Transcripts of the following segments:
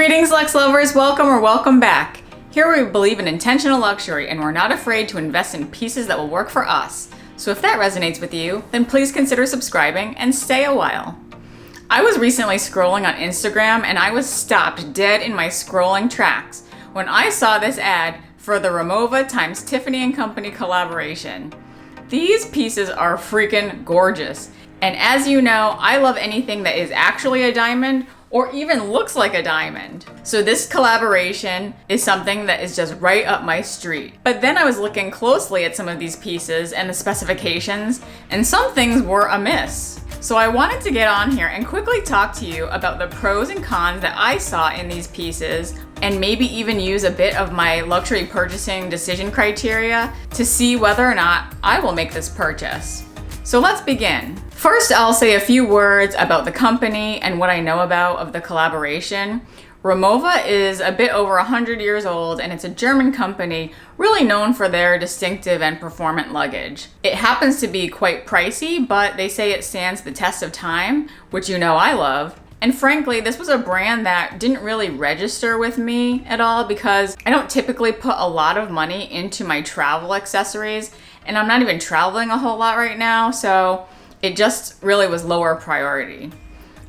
Greetings, luxe lovers. Welcome or welcome back. Here we believe in intentional luxury and we're not afraid to invest in pieces that will work for us. So if that resonates with you, then please consider subscribing and stay a while. I was recently scrolling on Instagram and I was stopped dead in my scrolling tracks when I saw this ad for the Rimowa x Tiffany Co collaboration. These pieces are freaking gorgeous. And as you know, I love anything that is actually a diamond or even looks like a diamond. So this collaboration is something that is just right up my street. But then I was looking closely at some of these pieces and the specifications, and some things were amiss. So I wanted to get on here and quickly talk to you about the pros and cons that I saw in these pieces, and maybe even use a bit of my luxury purchasing decision criteria to see whether or not I will make this purchase. So let's begin. First, I'll say a few words about the company and what I know about of the collaboration. Rimowa is a bit over 100 years old and it's a German company really known for their distinctive and performant luggage. It happens to be quite pricey, but they say it stands the test of time, which you know I love. And frankly, this was a brand that didn't really register with me at all because I don't typically put a lot of money into my travel accessories, and I'm not even traveling a whole lot right now, so it just really was lower priority.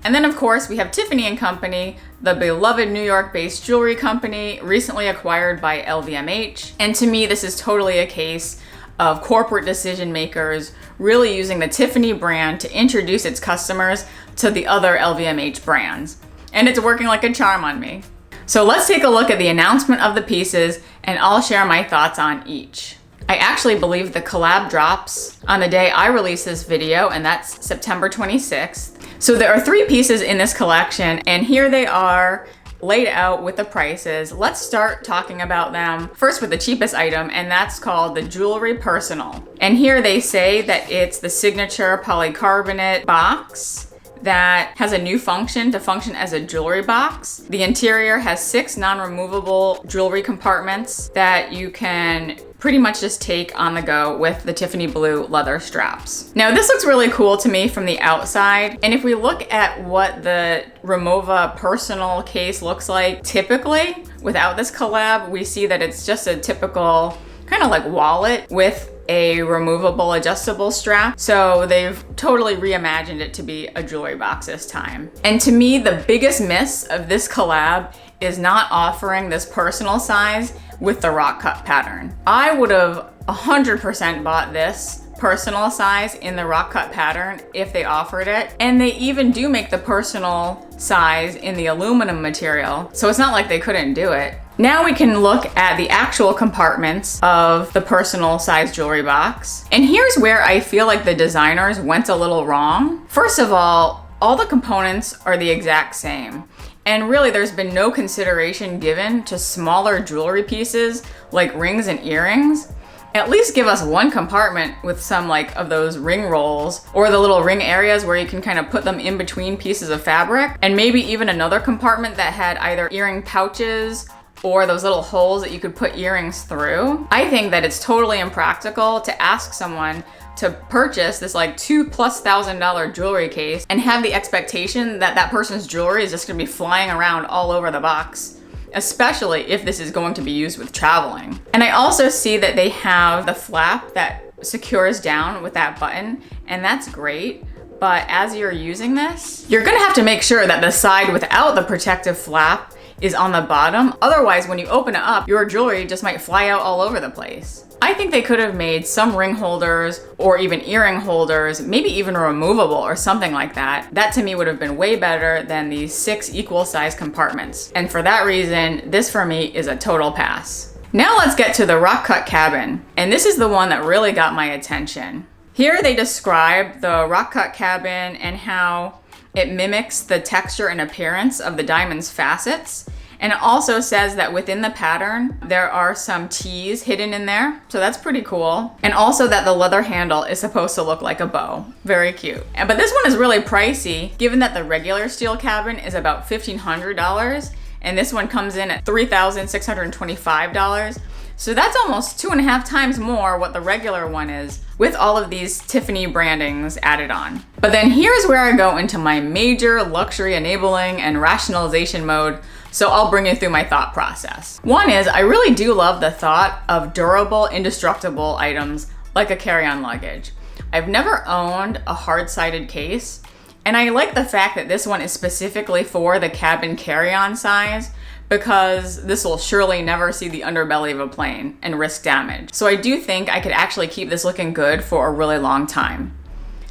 And then of course we have Tiffany & Company, the beloved New York-based jewelry company recently acquired by LVMH. And to me, this is totally a case of corporate decision makers really using the Tiffany brand to introduce its customers to the other LVMH brands. And it's working like a charm on me. So let's take a look at the announcement of the pieces and I'll share my thoughts on each. I actually believe the collab drops on the day I release this video, and that's September 26th. So there are 3 pieces in this collection, and here they are laid out with the prices. Let's start talking about them first with the cheapest item, and that's called the Jewelry Personal. And here they say that it's the signature polycarbonate box that has a new function to function as a jewelry box. The interior has 6 non-removable jewelry compartments that you can pretty much just take on the go with the Tiffany blue leather straps. Now this looks really cool to me from the outside, and if we look at what the Rimowa Personal case looks like typically without this collab, we see that it's just a typical kind of like wallet with a removable adjustable strap. So they've totally reimagined it to be a jewelry box this time. And to me, the biggest miss of this collab is not offering this personal size with the rock cut pattern. I would have 100% bought this personal size in the rock cut pattern if they offered it. And they even do make the personal size in the aluminum material. So it's not like they couldn't do it. Now we can look at the actual compartments of the personal size jewelry box. And here's where I feel like the designers went a little wrong. First of all the components are the exact same. And really there's been no consideration given to smaller jewelry pieces like rings and earrings. At least give us one compartment with some like of those ring rolls or the little ring areas where you can kind of put them in between pieces of fabric, and maybe even another compartment that had either earring pouches or those little holes that you could put earrings through. I think that it's totally impractical to ask someone to purchase this like $2,000+ jewelry case and have the expectation that that person's jewelry is just gonna be flying around all over the box, especially if this is going to be used with traveling. And I also see that they have the flap that secures down with that button, and that's great. But as you're using this, you're gonna have to make sure that the side without the protective flap is on the bottom. Otherwise, when you open it up, your jewelry just might fly out all over the place. I think they could have made some ring holders or even earring holders, maybe even removable or something like that. That to me would have been way better than these 6 equal size compartments. And for that reason, this for me is a total pass. Now let's get to the rock cut cabin. And this is the one that really got my attention. Here they describe the rock cut cabin and how it mimics the texture and appearance of the diamond's facets. And it also says that within the pattern, there are some T's hidden in there. So that's pretty cool. And also that the leather handle is supposed to look like a bow. Very cute. But this one is really pricey, given that the regular steel cabin is about $1,500. And this one comes in at $3,625. So that's almost 2.5 times more what the regular one is, with all of these Tiffany brandings added on. But then here's where I go into my major luxury enabling and rationalization mode So I'll bring you through my thought process. One is I really do love the thought of durable, indestructible items like a carry-on luggage. I've never owned a hard-sided case, and I like the fact that this one is specifically for the cabin carry-on size, because this will surely never see the underbelly of a plane and risk damage. So I do think I could actually keep this looking good for a really long time.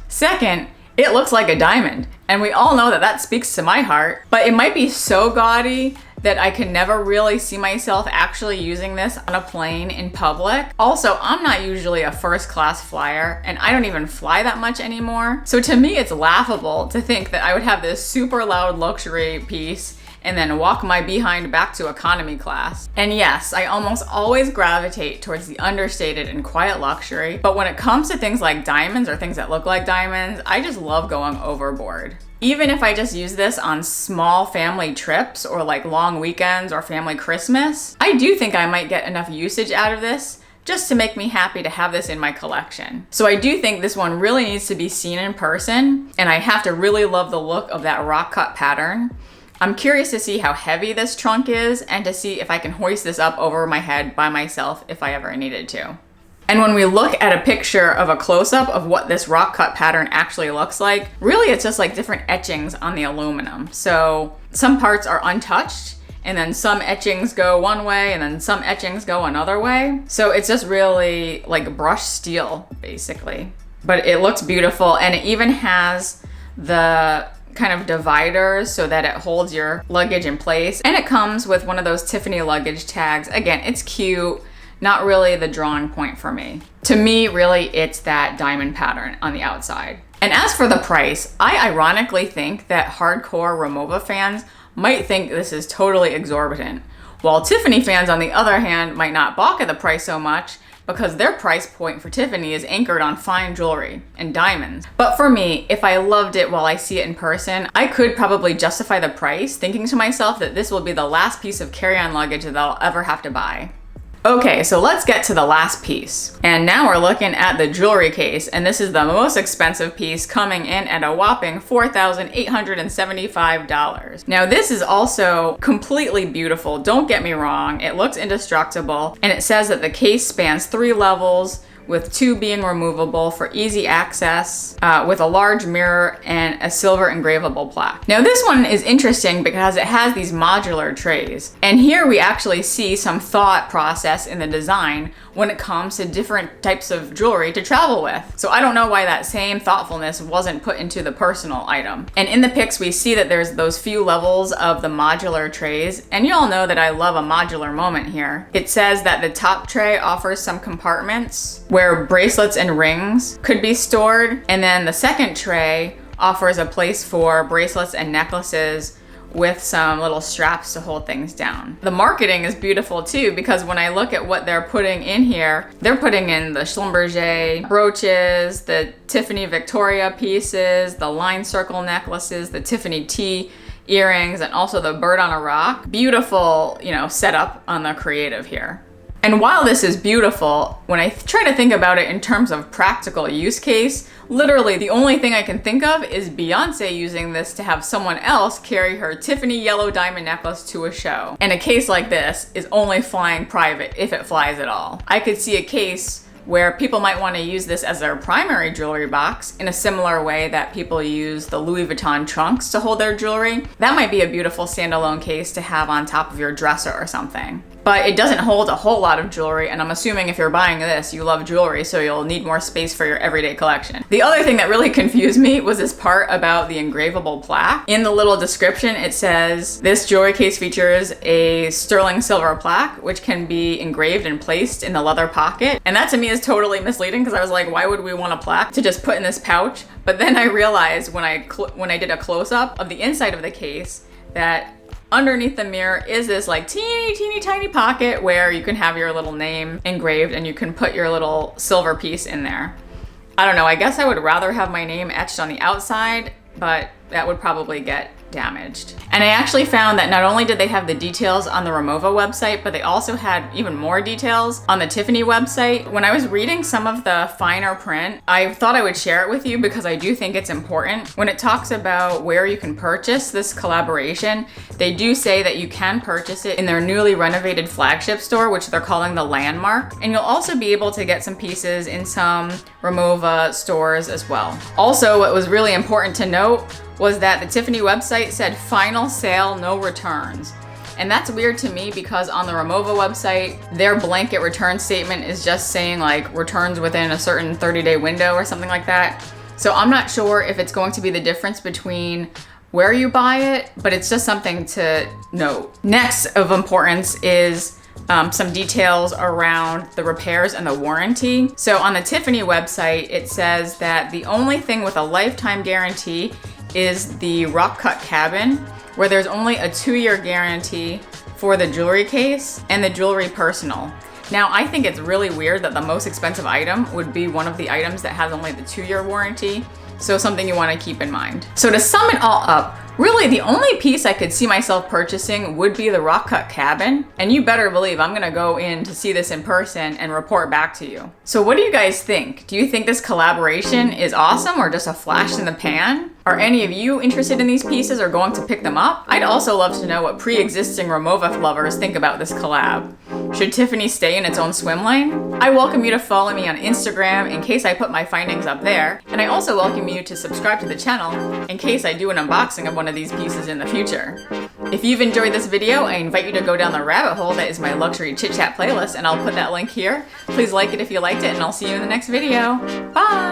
Second, it looks like a diamond, and we all know that that speaks to my heart, but it might be so gaudy that I can never really see myself actually using this on a plane in public. Also, I'm not usually a first class flyer, and I don't even fly that much anymore. So to me, it's laughable to think that I would have this super loud luxury piece and then walk my behind back to economy class. And yes, I almost always gravitate towards the understated and quiet luxury, but when it comes to things like diamonds or things that look like diamonds, I just love going overboard. Even if I just use this on small family trips or like long weekends or family Christmas, I do think I might get enough usage out of this just to make me happy to have this in my collection. So I do think this one really needs to be seen in person, and I have to really love the look of that rock cut pattern. I'm curious to see how heavy this trunk is and to see if I can hoist this up over my head by myself if I ever needed to. And when we look at a picture of a close-up of what this rock cut pattern actually looks like, really it's just like different etchings on the aluminum. So some parts are untouched, and then some etchings go one way, and then some etchings go another way. So it's just really like brushed steel, basically. But it looks beautiful, and it even has the kind of dividers so that it holds your luggage in place. And it comes with one of those Tiffany luggage tags. Again, it's cute, not really the drawing point for me. To me, really, it's that diamond pattern on the outside. And as for the price, I ironically think that hardcore Rimowa fans might think this is totally exorbitant, while Tiffany fans, on the other hand, might not balk at the price so much because their price point for Tiffany is anchored on fine jewelry and diamonds. But for me, if I loved it while I see it in person, I could probably justify the price, thinking to myself that this will be the last piece of carry-on luggage that I'll ever have to buy. Okay, so let's get to the last piece. And now we're looking at the jewelry case, and this is the most expensive piece, coming in at a whopping $4,875. Now this is also completely beautiful, don't get me wrong, it looks indestructible, and it says that the case spans 3 levels, with 2 being removable for easy access, with a large mirror and a silver engravable plaque. Now this one is interesting because it has these modular trays. And here we actually see some thought process in the design when it comes to different types of jewelry to travel with. So I don't know why that same thoughtfulness wasn't put into the personal item. And in the pics we see that there's those few levels of the modular trays, and you all know that I love a modular moment here. It says that the top tray offers some compartments where bracelets and rings could be stored, and then the second tray offers a place for bracelets and necklaces with some little straps to hold things down. The marketing is beautiful too, because when I look at what they're putting in here, they're putting in the Schlumberger brooches, the Tiffany Victoria pieces, the line circle necklaces, the Tiffany T earrings, and also the bird on a rock. Beautiful, setup on the creative here. And while this is beautiful, when I try to think about it in terms of practical use case, literally the only thing I can think of is Beyonce using this to have someone else carry her Tiffany yellow diamond necklace to a show. And a case like this is only flying private, if it flies at all. I could see a case where people might want to use this as their primary jewelry box in a similar way that people use the Louis Vuitton trunks to hold their jewelry. That might be a beautiful standalone case to have on top of your dresser or something. But it doesn't hold a whole lot of jewelry, and I'm assuming if you're buying this, you love jewelry, so you'll need more space for your everyday collection. The other thing that really confused me was this part about the engravable plaque. In the little description, it says, this jewelry case features a sterling silver plaque, which can be engraved and placed in the leather pocket. And that to me is totally misleading, because I was like, why would we want a plaque to just put in this pouch? But then I realized when I did a close-up of the inside of the case that underneath the mirror is this like teeny tiny pocket where you can have your little name engraved and you can put your little silver piece in there. I don't know, I guess I would rather have my name etched on the outside, but that would probably get damaged. And I actually found that not only did they have the details on the Rimowa website, but they also had even more details on the Tiffany website. When I was reading some of the finer print, I thought I would share it with you because I do think it's important. When it talks about where you can purchase this collaboration, they do say that you can purchase it in their newly renovated flagship store, which they're calling the Landmark. And you'll also be able to get some pieces in some Rimowa stores as well. Also, what was really important to note was that the Tiffany website said final sale, no returns. And that's weird to me because on the Rimowa website, their blanket return statement is just saying like returns within a certain 30-day window or something like that. So I'm not sure if it's going to be the difference between where you buy it, but it's just something to note. Next of importance is some details around the repairs and the warranty. So on the Tiffany website, it says that the only thing with a lifetime guarantee is the rock cut cabin, where there's only a 2-year guarantee for the jewelry case and the jewelry personal. Now, I think it's really weird that the most expensive item would be one of the items that has only the 2-year warranty. So something you want to keep in mind. So to sum it all up, really the only piece I could see myself purchasing would be the rock cut cabin. And you better believe I'm gonna go in to see this in person and report back to you. So what do you guys think? Do you think this collaboration is awesome or just a flash in the pan? Are any of you interested in these pieces or going to pick them up? I'd also love to know what pre-existing Rimowa lovers think about this collab. Should Tiffany stay in its own swim lane? I welcome you to follow me on Instagram in case I put my findings up there. And I also welcome you to subscribe to the channel in case I do an unboxing of one of these pieces in the future. If you've enjoyed this video, I invite you to go down the rabbit hole that is my luxury chit chat playlist, and I'll put that link here. Please like it if you liked it, and I'll see you in the next video. Bye!